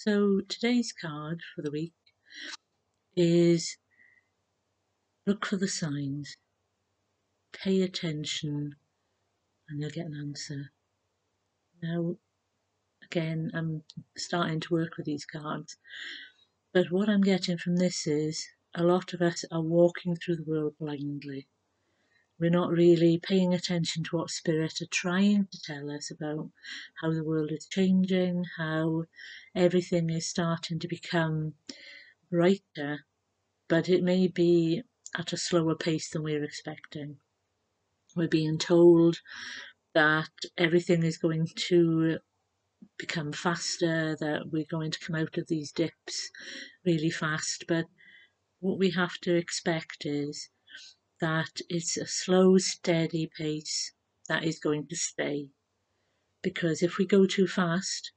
So today's card for the week is look for the signs, pay attention, and you'll get an answer. Now, again, I'm starting to work with these cards, but what I'm getting from this is a lot of us are walking through the world blindly. We're not really paying attention to what spirits are trying to tell us about how the world is changing, how everything is starting to become brighter, but it may be at a slower pace than we're expecting. We're being told that everything is going to become faster, that we're going to come out of these dips really fast, but what we have to expect is that it's a slow, steady pace that is going to stay. Because if we go too fast,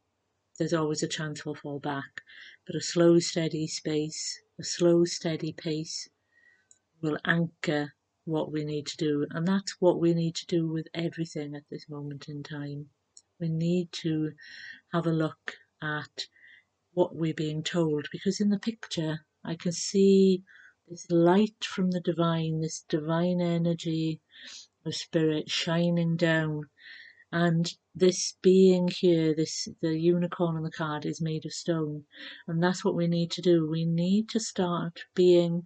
there's always a chance we'll fall back. But a slow, steady space, a slow, steady pace will anchor what we need to do. And that's what we need to do with everything at this moment in time. We need to have a look at what we're being told, because in the picture I can see this light from the divine, this divine energy of spirit shining down, and this being here, the unicorn on the card is made of stone, and that's what we need to do. We need to start being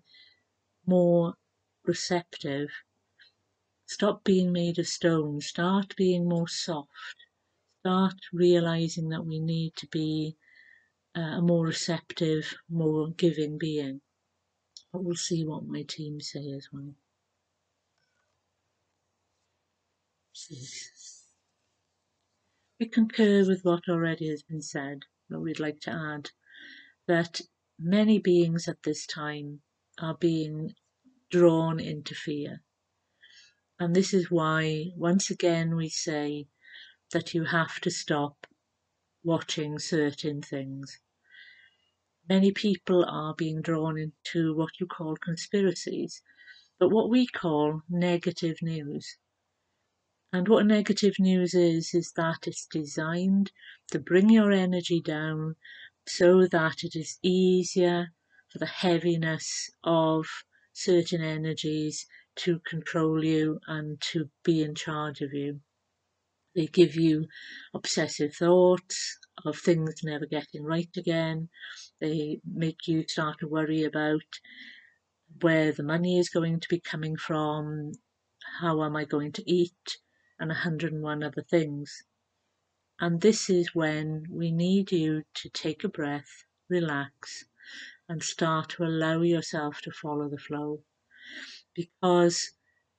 more receptive. Stop being made of stone, start being more soft, start realizing that we need to be a more receptive, more giving being. But we'll see what my team say as well. We concur with what already has been said, but we'd like to add that many beings at this time are being drawn into fear. And this is why, once again, we say that you have to stop watching certain things. Many people are being drawn into what you call conspiracies, but what we call negative news. And what negative news is that it's designed to bring your energy down so that it is easier for the heaviness of certain energies to control you and to be in charge of you. They give you obsessive thoughts of things never getting right again. They make you start to worry about where the money is going to be coming from, how am I going to eat, and 101 other things. And this is when we need you to take a breath, relax, and start to allow yourself to follow the flow. Because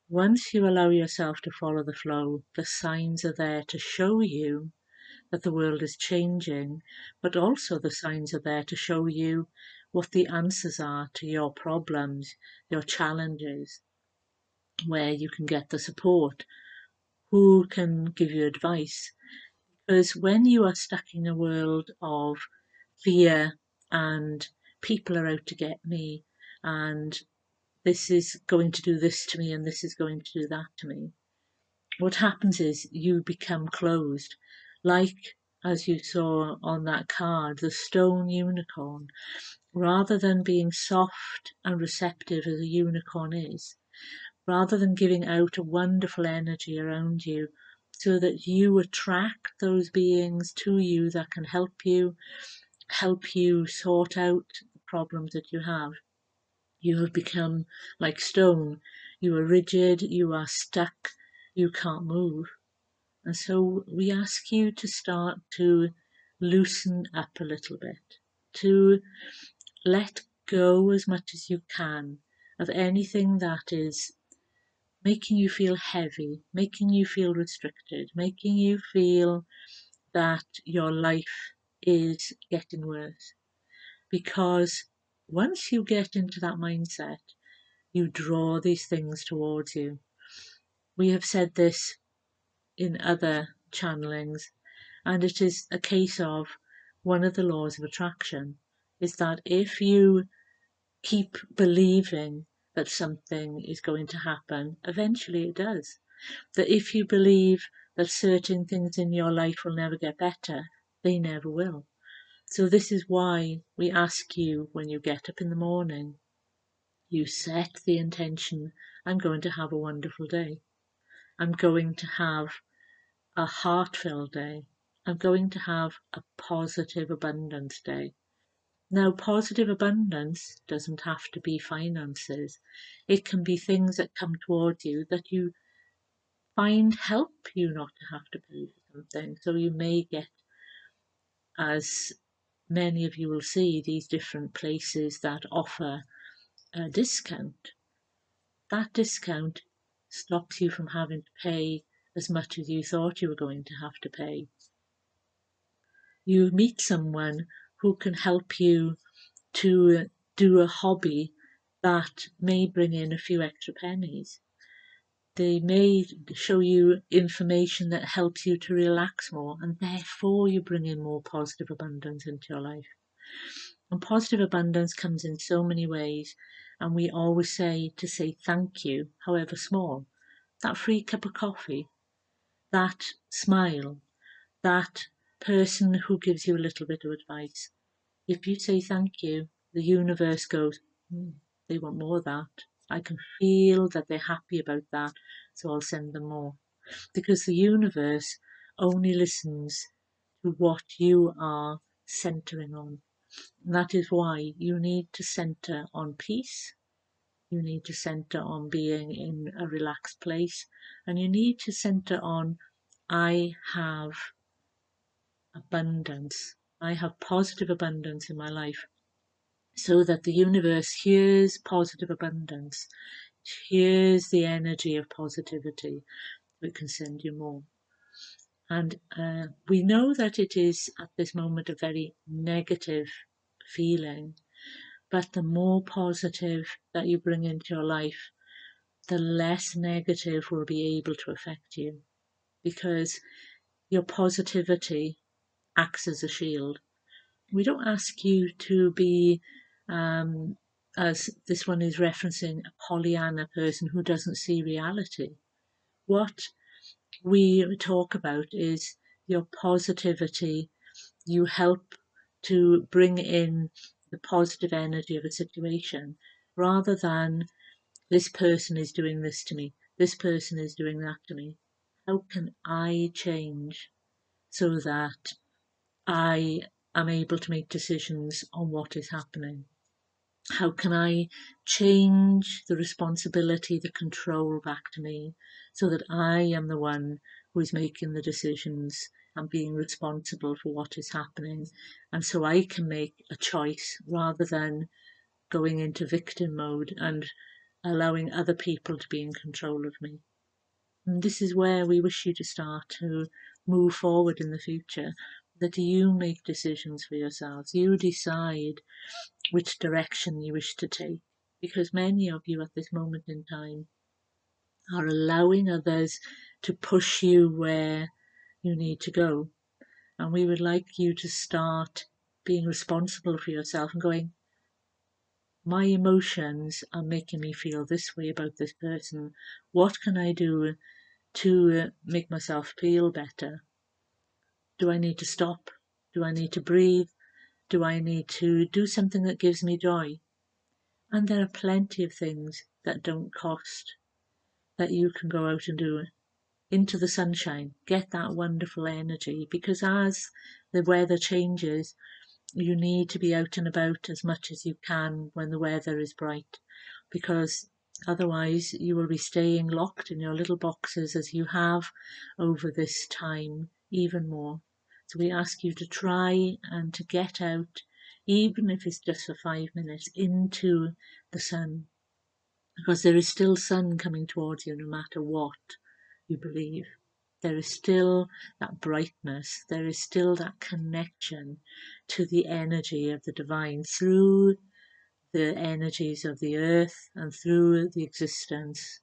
once you allow yourself to follow the flow, the signs are there to show you that the world is changing, but also the signs are there to show you what the answers are to your problems, your challenges, where you can get the support, who can give you advice. Because when you are stuck in a world of fear and people are out to get me and this is going to do this to me and this is going to do that to me, what happens is you become closed. Like as you saw on that card, the stone unicorn, rather than being soft and receptive as a unicorn is, rather than giving out a wonderful energy around you so that you attract those beings to you that can help you sort out the problems that you have. You have become like stone. You are rigid, you are stuck, you can't move. And so we ask you to start to loosen up a little bit, to let go as much as you can of anything that is making you feel heavy, making you feel restricted, making you feel that your life is getting worse. Because once you get into that mindset, you draw these things towards you. We have said this in other channelings, and it is a case of one of the laws of attraction is that if you keep believing that something is going to happen, eventually it does. That if you believe that certain things in your life will never get better, they never will. So this is why we ask you, when you get up in the morning, you set the intention, I'm going to have a wonderful day. I'm going to have a heart-filled day. I'm going to have a positive abundance day. Now, positive abundance doesn't have to be finances. It can be things that come towards you that you find help you not to have to pay for something. So you may get, as many of you will see, these different places that offer a discount. That discount stops you from having to pay as much as you thought you were going to have to pay. You meet someone who can help you to do a hobby that may bring in a few extra pennies. They may show you information that helps you to relax more, and therefore you bring in more positive abundance into your life. And positive abundance comes in so many ways, and we always say to say thank you, however small. That free cup of coffee, that smile, that person who gives you a little bit of advice. If you say thank you, the universe goes, they want more of that. I can feel that they're happy about that, so I'll send them more. Because the universe only listens to what you are centering on. And that is why you need to center on peace, you need to center on being in a relaxed place, and you need to center on, I have abundance. I have positive abundance in my life, so that the universe hears positive abundance, hears the energy of positivity, it can send you more. And we know that it is at this moment a very negative feeling, but the more positive that you bring into your life, the less negative will be able to affect you, because your positivity acts as a shield. We don't ask you to be, as this one is referencing, a Pollyanna person who doesn't see reality. What we talk about is your positivity. You help to bring in the positive energy of a situation, rather than this person is doing this to me, this person is doing that to me. How can I change so that I am able to make decisions on what is happening? How can I change the responsibility, the control back to me, so that I am the one who is making the decisions and being responsible for what is happening, and so I can make a choice rather than going into victim mode and allowing other people to be in control of me. And this is where we wish you to start to move forward in the future, that you make decisions for yourselves. You decide which direction you wish to take, because many of you at this moment in time are allowing others to push you where you need to go. And we would like you to start being responsible for yourself and going, my emotions are making me feel this way about this person. What can I do to make myself feel better? Do I need to stop? Do I need to breathe? Do I need to do something that gives me joy? And there are plenty of things that don't cost that you can go out and do. Into the sunshine, get that wonderful energy, because as the weather changes, you need to be out and about as much as you can when the weather is bright, because otherwise you will be staying locked in your little boxes as you have over this time even more. So we ask you to try and to get out, even if it's just for 5 minutes, into the sun, because there is still sun coming towards you no matter what you believe. There is still that brightness, there is still that connection to the energy of the divine through the energies of the earth and through the existence.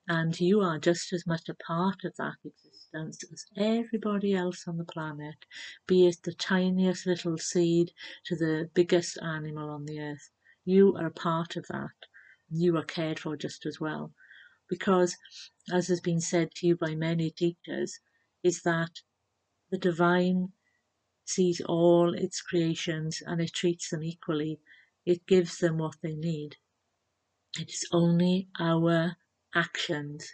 And you are just as much a part of that existence as everybody else on the planet, be it the tiniest little seed to the biggest animal on the earth. You are a part of that. You are cared for just as well. Because, as has been said to you by many teachers, is that the divine sees all its creations and it treats them equally. It gives them what they need. It is only our actions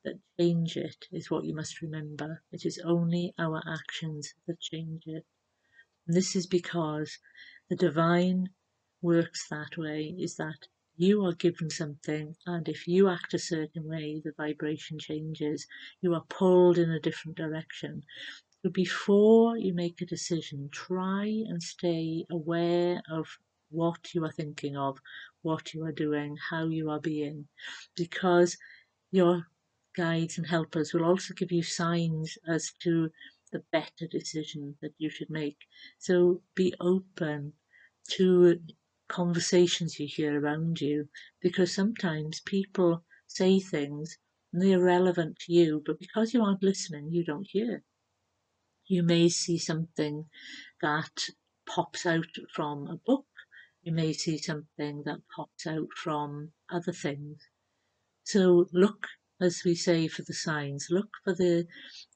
that change it, is what you must remember. It is only our actions that change it. And this is because the divine works that way, is that you are given something, and if you act a certain way, the vibration changes. You are pulled in a different direction. So before you make a decision, try and stay aware of what you are thinking of, what you are doing, how you are being, because your guides and helpers will also give you signs as to the better decision that you should make. So be open to conversations you hear around you, because sometimes people say things and they're relevant to you, but because you aren't listening, you don't hear. You may see something that pops out from a book. You may see something that pops out from other things. So look, as we say, for the signs, look for the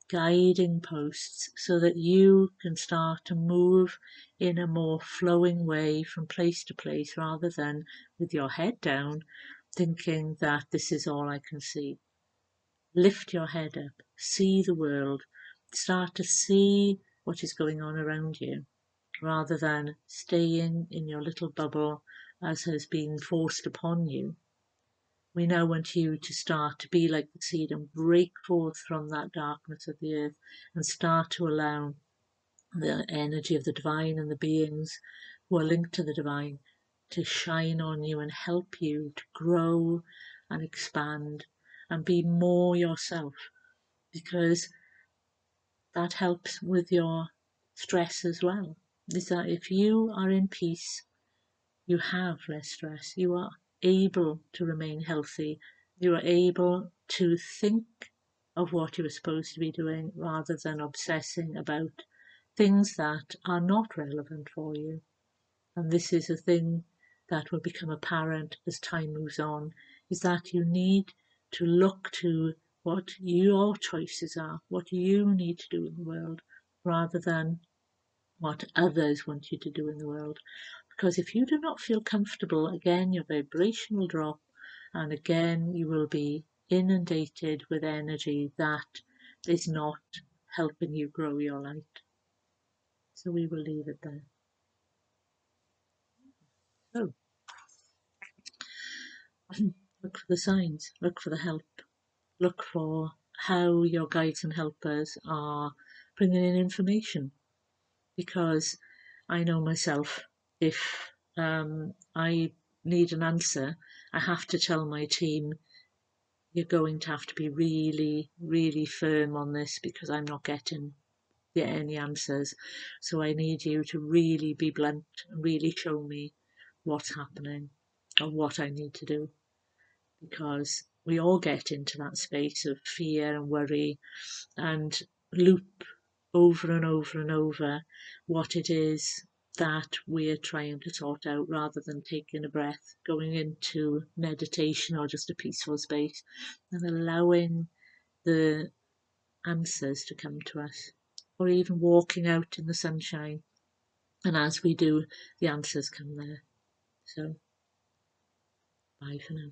guiding posts so that you can start to move in a more flowing way from place to place rather than with your head down, thinking that this is all I can see. Lift your head up, see the world, start to see what is going on around you rather than staying in your little bubble as has been forced upon you. We now want you to start to be like the seed and break forth from that darkness of the earth and start to allow the energy of the divine and the beings who are linked to the divine to shine on you and help you to grow and expand and be more yourself, because that helps with your stress as well. Is that if you are in peace, you have less stress, you are able to remain healthy, you are able to think of what you are supposed to be doing rather than obsessing about things that are not relevant for you. And this is a thing that will become apparent as time moves on, is that you need to look to what your choices are, what you need to do in the world, rather than what others want you to do in the world. Because if you do not feel comfortable, again, your vibration will drop, and again, you will be inundated with energy that is not helping you grow your light. So we will leave it there. So look for the signs, look for the help, look for how your guides and helpers are bringing in information. Because I know myself, if I need an answer, I have to tell my team, you're going to have to be really, really firm on this because I'm not getting any answers. So I need you to really be blunt and really show me what's happening or what I need to do. Because we all get into that space of fear and worry and loop over and over and over what it is that we're trying to sort out rather than taking a breath, going into meditation or just a peaceful space and allowing the answers to come to us, or even walking out in the sunshine. And as we do, the answers come there. So, bye for now.